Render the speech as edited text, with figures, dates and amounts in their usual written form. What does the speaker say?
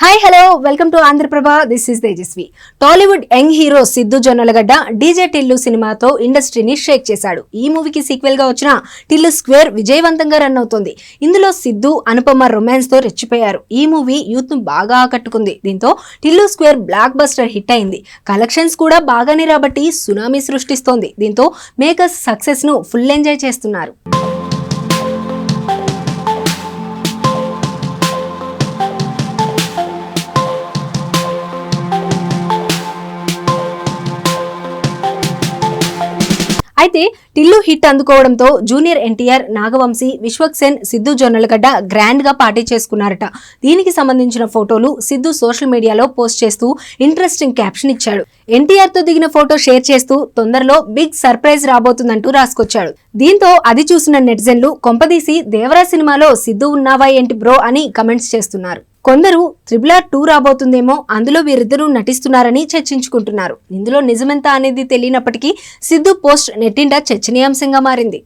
Hi hello welcome to Andhraprabha. This is Tejaswi. Tollywood young hero Siddhu Jonnalagadda DJ Tillu సినిమాతో ఇండస్ట్రీని షేక్ చేశాడు. ఈ మూవీకి సీక్వెల్ గా వచ్చిన టిల్లు స్క్వేర్ విజయవంతంగా రన్ అవుతోంది. ఇందులో సిద్ధు అనుపమ రొమాన్స్ తో రెచ్చిపోయారు. ఈ మూవీ యూత్ ను బాగా ఆకట్టుకుంది. దీంతో Tillu square blockbuster hit అయింది. కలెక్షన్స్ కూడా బాగానే రాబట్టి సునామీ సృష్టిస్తోంది. దీంతో మేకర్స్ సక్సెస్ ను ఫుల్ ఎంజాయ్ చేస్తున్నారు. అయితే టిల్లు హిట్ అందుకోవడంతో జూనియర్ ఎన్టీఆర్, నాగవంశీ, విశ్వక్సేన్, సిద్ధు జొన్నలగడ్డ గ్రాండ్ గా పార్టీ చేసుకున్నారట. దీనికి సంబంధించిన ఫోటోలు సిద్ధు సోషల్ మీడియాలో పోస్ట్ చేస్తూ ఇంట్రెస్టింగ్ క్యాప్షన్ ఇచ్చాడు. ఎన్టీఆర్ తో దిగిన ఫోటో షేర్ చేస్తూ తొందరలో బిగ్ సర్ప్రైజ్ రాబోతుందంటూ రాసుకొచ్చాడు. దీంతో అది చూసిన నెటిజన్లు కొంపదీసి దేవరా సినిమాలో సిద్ధు ఉన్నావా ఏంటి బ్రో అని కమెంట్స్ చేస్తున్నారు. కొందరు RRR2 రాబోతుందేమో, అందులో వీరిద్దరూ నటిస్తున్నారని చర్చించుకుంటున్నారు. ఇందులో నిజమెంత అనేది తెలియనప్పటికీ సిద్ధు పోస్ట్ నెట్టింట చర్చనీయాంశంగా మారింది.